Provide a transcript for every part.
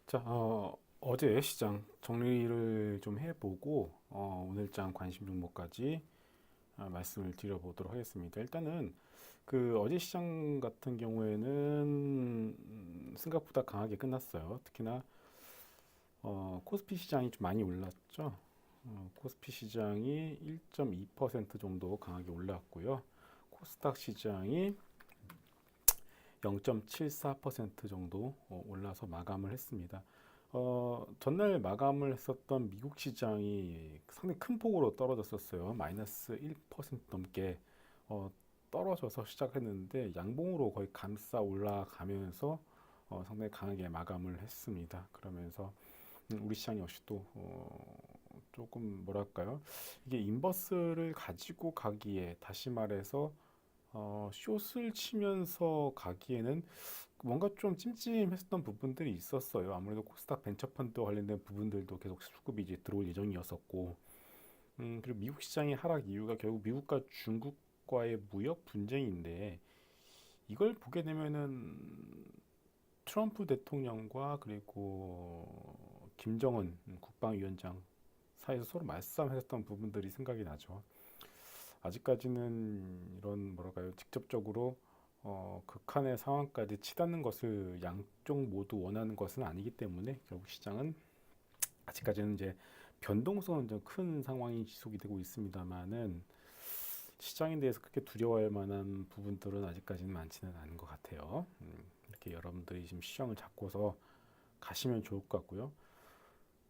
자, 어제 시장 정리를 좀 해보고 오늘장 관심 종목까지 말씀을 드려보도록 하겠습니다. 일단은 그 어제 시장 같은 경우에는 생각보다 강하게 끝났어요. 특히나 코스피 시장이 좀 많이 올랐죠. 코스피 시장이 1.2% 정도 강하게 올랐고요. 코스닥 시장이 0.74% 정도 올라서 마감을 했습니다. 전날 마감을 했었던 미국 시장이 상당히 큰 폭으로 떨어졌었어요. 마이너스 1% 넘게 떨어져서 시작했는데 양봉으로 거의 감싸 올라가면서 상당히 강하게 마감을 했습니다. 그러면서 우리 시장 역시 또 조금 뭐랄까요? 이게 인버스를 가지고 가기에 다시 말해서 숏을 치면서 가기에는 뭔가 좀 찜찜했었던 부분들이 있었어요. 아무래도 코스닥 벤처펀드 관련된 부분들도 계속 수급이 이제 들어올 예정이었었고, 그리고 미국 시장의 하락 이유가 결국 미국과 중국과의 무역 분쟁인데 이걸 보게 되면은 트럼프 대통령과 그리고 김정은 국방위원장 사이에서 서로 말싸움했었던 부분들이 생각이 나죠. 아직까지는 이런 뭐랄까요 직접적으로 극한의 상황까지 치닫는 것을 양쪽 모두 원하는 것은 아니기 때문에 결국 시장은 아직까지는 이제 변동성은 좀 큰 상황이 지속이 되고 있습니다만은 시장에 대해서 그렇게 두려워할 만한 부분들은 아직까지는 많지는 않은 것 같아요. 이렇게 여러분들이 지금 시장을 잡고서 가시면 좋을 것 같고요.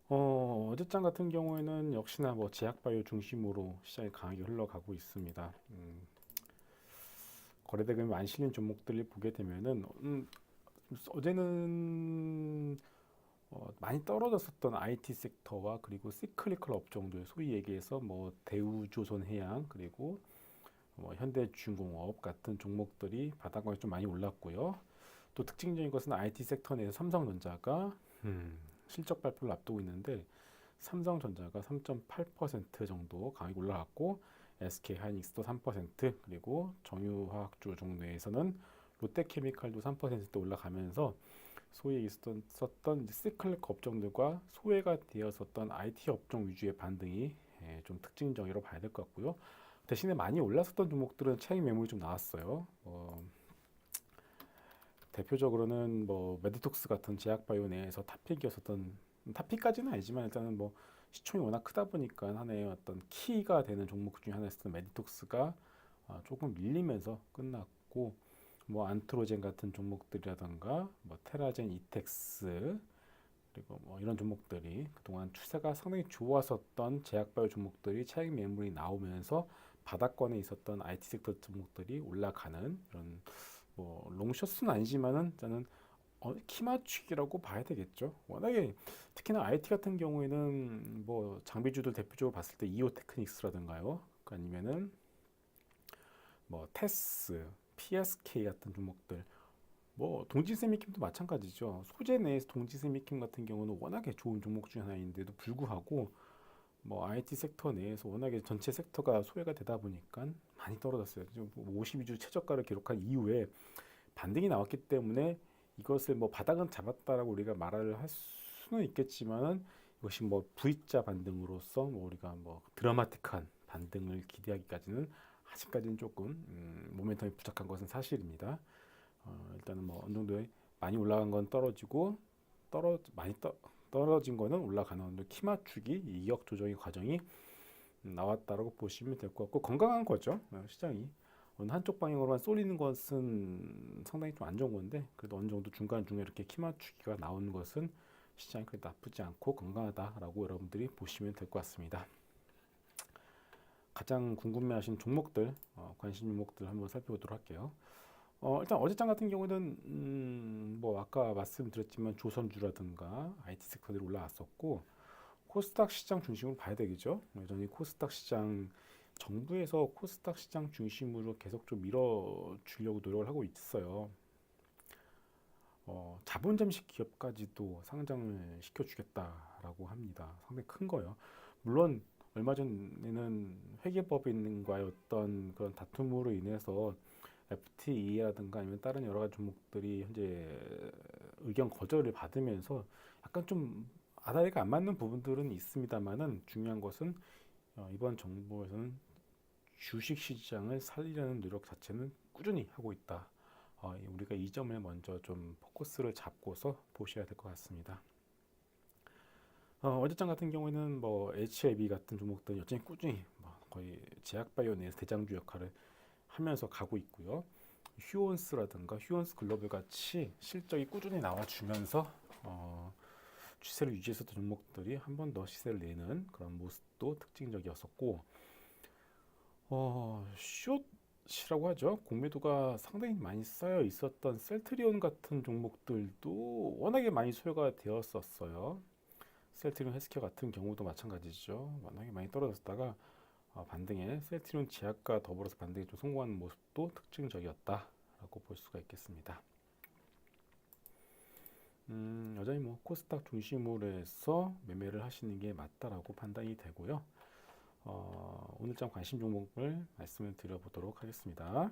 어제장 같은 경우에는 역시나 뭐 제약바이오 중심으로 시장이 강하게 흘러가고 있습니다. 거래대금이 안 실린 종목들을 보게 되면은 어제는 많이 떨어졌었던 IT 섹터와 그리고 시클리컬 업종들 소위 얘기해서 뭐 대우조선해양 그리고 뭐 현대중공업 같은 종목들이 바닥권에 좀 많이 올랐고요. 또 특징적인 것은 IT 섹터 내에서 삼성전자가 실적 발표를 앞두고 있는데 삼성전자가 3.8% 정도 강하게 올라갔고 SK하이닉스도 3% 그리고 정유화학주 종내에서는 롯데케미칼도 3% 올라가면서 소위 있었던 시클릭 업종들과 소외가 되었었던 IT 업종 위주의 반등이 좀 특징적으로 봐야 될 것 같고요. 대신에 많이 올랐었던 종목들은 차익 매물이 좀 나왔어요. 대표적으로는 뭐 메디톡스 같은 제약바이오 내에서 탑픽이었었던 탑픽까지는 아니지만 일단은 뭐 시총이 워낙 크다 보니까 하나의 어떤 키가 되는 종목 중에 하나였었던 메디톡스가 조금 밀리면서 끝났고 뭐 안트로젠 같은 종목들이라던가 뭐 테라젠 이텍스 그리고 뭐 이런 종목들이 그동안 추세가 상당히 좋았었던 제약바이오 종목들이 차익 매물이 나오면서 바닥권에 있었던 IT 섹터 종목들이 올라가는 이런 뭐 롱숏은 아니지만은 저는 키 맞추기라고 봐야 되겠죠. 워낙에 특히나 IT 같은 경우에는 뭐 장비주들 대표적으로 봤을 때 이오 테크닉스라든가요. 아니면은 뭐 테스, PSK 같은 종목들 뭐 동지세미킴도 마찬가지죠. 소재 내에서 동지세미킴 같은 경우는 워낙에 좋은 종목 중 하나인데도 불구하고 뭐 IT 섹터 내에서 워낙에 전체 섹터가 소외가 되다 보니까 많이 떨어졌어요. 52주 최저가를 기록한 이후에 반등이 나왔기 때문에 이것을 뭐 바닥은 잡았다라고 우리가 말을 할 수는 있겠지만은 이것이 뭐 V자 반등으로서 뭐 우리가 뭐 드라마틱한 반등을 기대하기까지는 아직까지는 조금 모멘텀이 부족한 것은 사실입니다. 일단은 뭐 어느 정도 많이 올라간 건 떨어지고 떨어진 거는 올라가는 키 맞추기 이격 조정의 과정이 나왔다라고 보시면 될 것 같고 건강한 거죠. 시장이 어느 한쪽 방향으로만 쏠리는 것은 상당히 좀 안 좋은 건데 그래도 어느 정도 중간 중에 이렇게 키 맞추기가 나오는 것은 시장이 그렇게 나쁘지 않고 건강하다라고 여러분들이 보시면 될 것 같습니다. 가장 궁금해하신 종목들, 관심 종목들 한번 살펴보도록 할게요. 일단 어제장 같은 경우는 뭐 아까 말씀드렸지만 조선주라든가 IT 섹터들이 올라왔었고 코스닥 시장 중심으로 봐야 되겠죠. 여전히 코스닥 시장 정부에서 코스닥 시장 중심으로 계속 좀 밀어주려고 노력을 하고 있어요. 자본 잠식 기업까지도 상장을 시켜주겠다라고 합니다. 상당히 큰 거예요. 물론 얼마 전에는 회계법인과의 어떤 그런 다툼으로 인해서 FTE라든가 아니면 다른 여러 가지 종목들이 현재 의견 거절을 받으면서 약간 좀 아다리가 안 맞는 부분들은 있습니다만은 중요한 것은 이번 정부에서는 주식 시장을 살리려는 노력 자체는 꾸준히 하고 있다. 우리가 이 점을 먼저 좀 포커스를 잡고서 보셔야 될 것 같습니다. 어제장 같은 경우에는 뭐 HLB 같은 종목들 여전히 꾸준히 뭐 거의 제약바이오 내에서 대장주 역할을 하면서 가고 있고요. 휴온스라든가 휴온스 글로벌 같이 실적이 꾸준히 나와주면서 추세를 유지했었던 종목들이 한 번 더 시세를 내는 그런 모습도 특징적이었었고, 숏이라고 하죠. 공매도가 상당히 많이 쌓여 있었던 셀트리온 같은 종목들도 워낙에 많이 소요가 되었었어요. 셀트리온 헬스케어 같은 경우도 마찬가지죠. 워낙에 많이 떨어졌다가 반등에 셀트리온 제약과 더불어서 반등에 좀 성공하는 모습도 특징적이었다라고 볼 수가 있겠습니다. 여전히 뭐 코스닥 중심으로 해서 매매를 하시는 게 맞다라고 판단이 되고요. 오늘장 관심 종목을 말씀을 드려보도록 하겠습니다.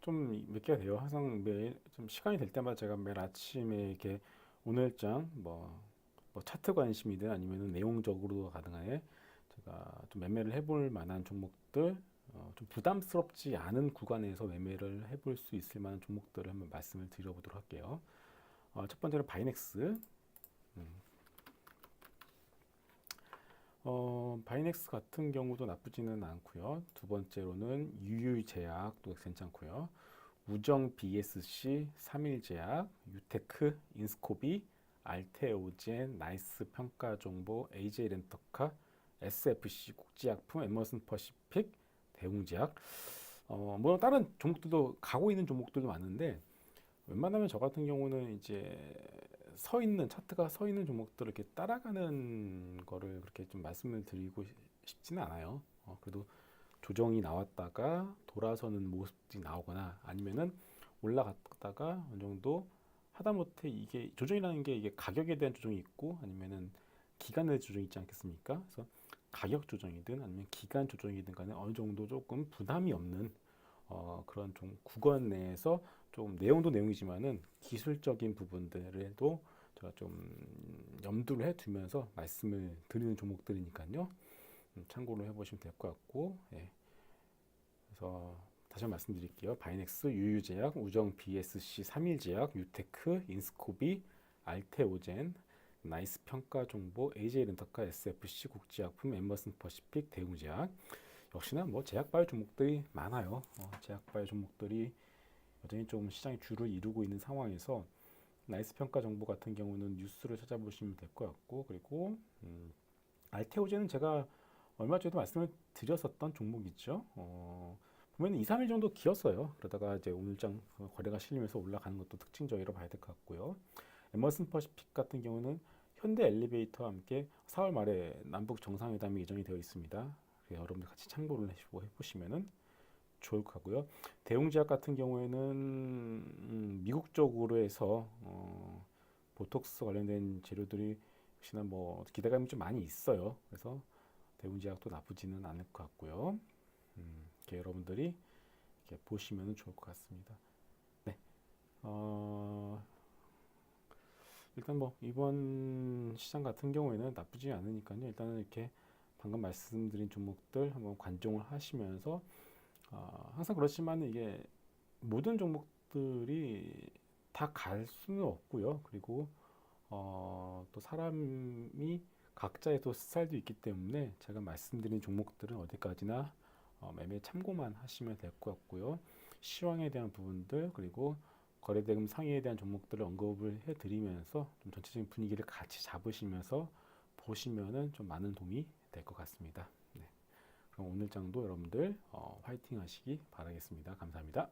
좀 몇 개가 돼요. 항상 매일 좀 시간이 될 때마다 제가 매일 아침에 이렇게 오늘장 뭐 차트 관심이든 아니면은 내용적으로 가능하게 제가 좀 매매를 해볼 만한 종목들, 좀 부담스럽지 않은 구간에서 매매를 해볼 수 있을 만한 종목들을 한번 말씀을 드려보도록 할게요. 첫 번째는 바이넥스. 바이넥스 같은 경우도 나쁘지는 않고요. 두 번째로는 유유제약도 괜찮고요. 우정 BSC, 삼일제약, 유테크, 인스코비, 알테오젠, 나이스 평가정보, AJ 렌터카, SFC 국제약품, 에머슨 퍼시픽, 대웅제약. 물론 다른 종목들도 가고 있는 종목들도 많은데 웬만하면 저 같은 경우는 이제 차트가 서 있는 종목들을 이렇게 따라가는 거를 그렇게 좀 말씀을 드리고 싶지는 않아요. 그래도 조정이 나왔다가 돌아서는 모습이 나오거나 아니면은 올라갔다가 어느 정도 하다못해 이게 조정이라는 게 이게 가격에 대한 조정이 있고 아니면은 기간에 대한 조정이 있지 않겠습니까? 그래서 가격 조정이든 아니면 기간 조정이든 간에 어느 정도 조금 부담이 없는 그런 좀 구간 내에서 좀 내용도 내용이지만은 기술적인 부분들에도 제가 좀 염두를 해두면서 말씀을 드리는 종목들이니까요. 참고로 해보시면 될 것 같고, 예. 그래서 다시 한번 말씀드릴게요. 바이넥스, 유유제약, 우정 BSC, 삼일제약, 유테크, 인스코비, 알테오젠, 나이스 평가정보, AJ 렌터카, SFC 국제약품, 엠버슨 퍼시픽, 대웅제약. 역시나 뭐 제약바이오 종목들이 많아요. 제약바이오 종목들이 여전히 좀 시장의 주를 이루고 있는 상황에서 나이스 평가 정보 같은 경우는 뉴스를 찾아보시면 될 것 같고, 그리고 알테오젠은 제가 얼마 전에도 말씀을 드렸었던 종목이죠. 보면 2, 3일 정도 기었어요. 그러다가 이제 오늘장 거래가 실리면서 올라가는 것도 특징적이라고 봐야 될 것 같고요. 에머슨 퍼시픽 같은 경우는 현대 엘리베이터와 함께 4월 말에 남북 정상회담이 예정이 되어 있습니다. 여러분들 같이 참고를 해보시면은 좋을 것 같고요. 대웅제약 같은 경우에는 미국 쪽으로 해서 보톡스 관련된 재료들이 역시나 뭐 기대감이 좀 많이 있어요. 그래서 대웅제약도 나쁘지는 않을 것 같고요. 이렇게 여러분들이 이렇게 보시면 좋을 것 같습니다. 네. 일단 뭐 이번 시장 같은 경우에는 나쁘지 않으니까요. 일단은 이렇게 방금 말씀드린 종목들 한번 관종을 하시면서 항상 그렇지만 이게 모든 종목들이 다 갈 수는 없고요. 그리고 또 사람이 각자의 또 스타일도 있기 때문에 제가 말씀드린 종목들은 어디까지나 매매 참고만 하시면 될 것 같고요. 시황에 대한 부분들 그리고 거래대금 상위에 대한 종목들을 언급을 해드리면서 좀 전체적인 분위기를 같이 잡으시면서 보시면은 좀 많은 도움이 될 것 같습니다. 네. 그럼 오늘 장도 여러분들 화이팅 하시기 바라겠습니다. 감사합니다.